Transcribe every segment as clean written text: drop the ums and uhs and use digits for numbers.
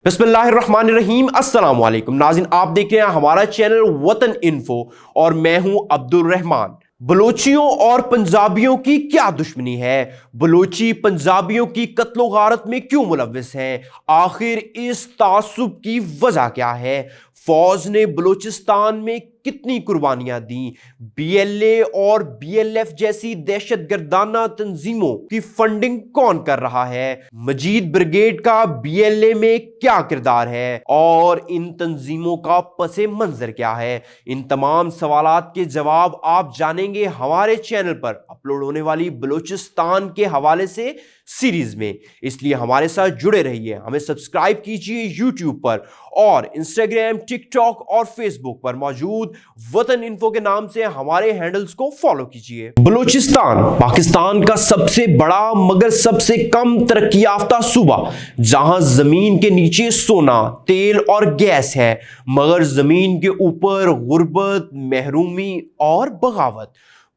बिस्मिल्लाहिर्रहमानिर्रहीम अस्सलाम वालेकुम नाज़रीन, आप देख रहे हैं हमारा चैनल वतन इन्फो और मैं हूं अब्दुल रहमान। बलोचियों और पंजाबियों की क्या दुश्मनी है? बलोची पंजाबियों की कत्लो गारत में क्यों मुलव्विस हैं? आखिर इस तासुब की वजह क्या है? फौज ने बलोचिस्तान में कितनी कुर्बानियां दी? बीएलए और बीएलएफ जैसी दहशतगर्दाना तंजीमों की फंडिंग कौन कर रहा है? मजीद ब्रिगेड का बीएलए में क्या किरदार है और इन तंजीमों का पसे मंजर क्या है? इन तमाम सवालात के जवाब आप जानेंगे हमारे चैनल पर अपलोड होने वाली बलोचिस्तान के हवाले से सीरीज में। इसलिए हमारे साथ जुड़े रहिए, हमें सब्सक्राइब कीजिए यूट्यूब पर और इंस्टाग्राम, टिकटॉक और फेसबुक पर मौजूद वतन इन्फो के नाम से हमारे हैंडल्स को फॉलो कीजिए। बलूचिस्तान पाकिस्तान का सबसे बड़ा मगर सबसे कम तरक्की याफ्ता सूबा, जहां जमीन के नीचे सोना, तेल और गैस है मगर जमीन के ऊपर गुर्बत, महरूमी और बगावत।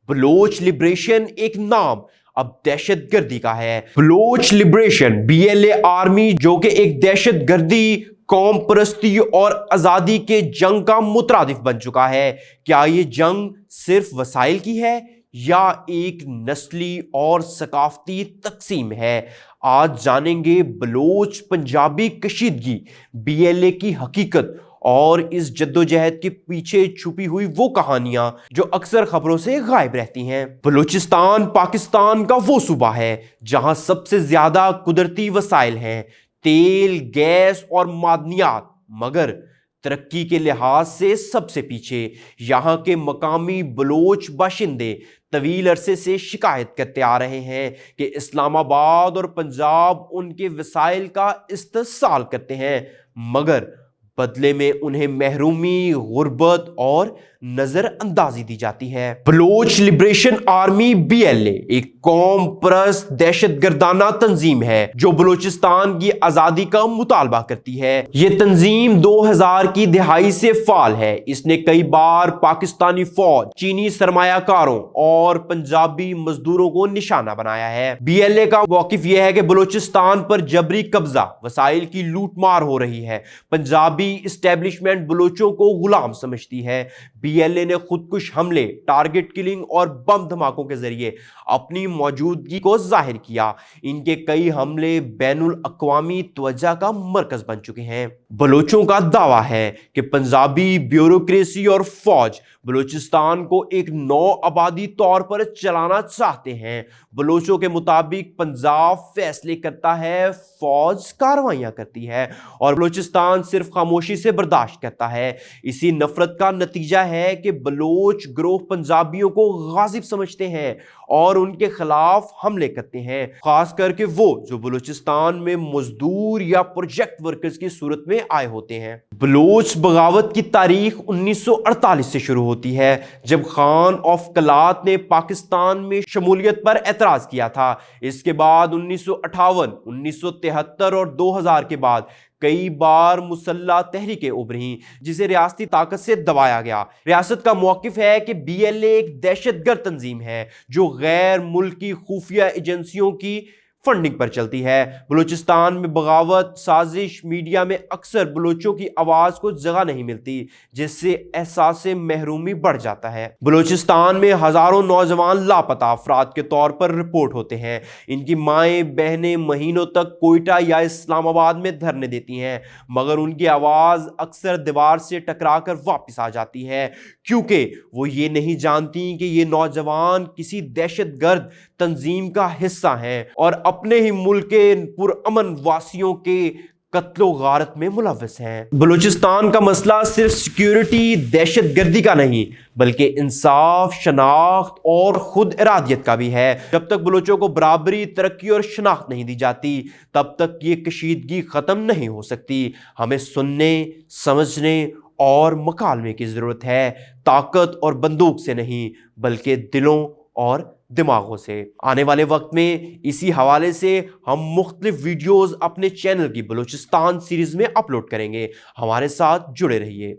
बलोच लिबरेशन एक नाम अब दहशतगर्दी का है। बलोच लिबरेशन बीएलए आर्मी, जो कि एक दहशतगर्दी, कौम परस्ती और आजादी के जंग का मुतरादिफ बन चुका है। क्या ये जंग सिर्फ वसाइल की है या एक नस्ली और सकाफती तकसीम है? आज जानेंगे बलोच पंजाबी कशीदगी, बीएलए की हकीकत और इस जद्दोजहद के पीछे छुपी हुई वो कहानियां जो अक्सर खबरों से गायब रहती हैं। बलूचिस्तान पाकिस्तान का वो सूबा है जहां सबसे ज्यादा कुदरती वसाइल हैं, तेल, गैस और मादनियात, मगर तरक्की के लिहाज से सबसे पीछे। यहाँ के मकामी बलोच बाशिंदे तवील अरसे से शिकायत करते आ रहे हैं कि इस्लामाबाद और पंजाब उनके वसाइल का इस्तेसाल करते हैं मगर बदले में उन्हें महरूमी, गुर्बत और नजरअंदाजी दी जाती है। बलोच लिबरेशन आर्मी बीएलए एक कौम परस्त दहशतगर्दाना तंजीम है जो बलोचिस्तान की आजादी का मुतालबा करती है। यह तंजीम 2000 की दिहाई से फाल है। इसने कई बार पाकिस्तानी फौज, चीनी सरमायाकारों और पंजाबी मजदूरों को निशाना बनाया है। बीएलए का मौकिफ यह है कि बलोचिस्तान पर जबरी कब्जा, वसाइल की लूटमार हो रही है। पंजाबी इस्टेब्लिशमेंट बलोचों को गुलाम समझती है। बीएलए ने खुदकुश हमले, टारगेट किलिंग और बम धमाकों के जरिए अपनी मौजूदगी को जाहिर किया। इनके कई हमले बैनुल अक़वामी तवज्जो का मरकज बन चुके हैं। बलोचों का दावा है कि पंजाबी ब्यूरोक्रेसी और फौज बलूचिस्तान को एक नौ आबादी तौर पर चलाना चाहते हैं। बलोचों के मुताबिक पंजाब फैसले करता है, फौज कार्रवाइयां करती है और बलूचिस्तान सिर्फ खामोशी से बर्दाश्त करता है। इसी नफरत का नतीजा है कि बलोच ग्रोह पंजाबियों को गाजिब समझते हैं और उनके खिलाफ हमले करते हैं, खास करके वो जो बलूचिस्तान में मजदूर या प्रोजेक्ट वर्कर्स की सूरत में आए होते हैं। बलोच बगावत की तारीख 1948 से शुरू होती है जब खान ऑफ कलात ने पाकिस्तान में शमूलियत पर एतराज किया था। इसके बाद 1958, 1973 और 2000 के बाद कई बार मुसल्ला तहरीकें उभरी जिसे रियासती ताकत से दबाया गया। रियासत का मौकिफ है कि बीएलए एक दहशतगर्द तंजीम है जो गैर मुल्की खुफिया एजेंसियों की फंडिंग पर चलती है। बलूचिस्तान में बगावत, साजिश, मीडिया में अक्सर बलोचों की आवाज को जगह नहीं मिलती जिससे एहसास महरूमी बढ़ जाता है। बलूचिस्तान में हजारों नौजवान लापता अफराद के तौर पर रिपोर्ट होते हैं। इनकी माएँ बहनें महीनों तक कोयटा या इस्लामाबाद में धरने देती हैं मगर उनकी आवाज अक्सर दीवार से टकरा कर वापस आ जाती है क्योंकि वो ये नहीं जानती कि ये नौजवान किसी दहशतगर्द तंजीम का हिस्सा हैं और अपने ही मुल्क के पुरअमन वासियों के कत्लो गारत में मुलव्वस हैं। बलूचिस्तान का मसला सिर्फ सिक्योरिटी, दहशतगर्दी का नहीं बल्कि इंसाफ, शनाख्त और खुद इरादियत का भी है। जब तक बलूचों को बराबरी, तरक्की और शनाख्त नहीं दी जाती तब तक ये कशीदगी खत्म नहीं हो सकती। हमें सुनने, समझने और मकालमे की जरूरत है, ताकत और बंदूक से नहीं बल्कि दिलों और दिमागों से। आने वाले वक्त में इसी हवाले से हम मुख्तलिफ वीडियोस अपने चैनल की बलूचिस्तान सीरीज में अपलोड करेंगे। हमारे साथ जुड़े रहिए।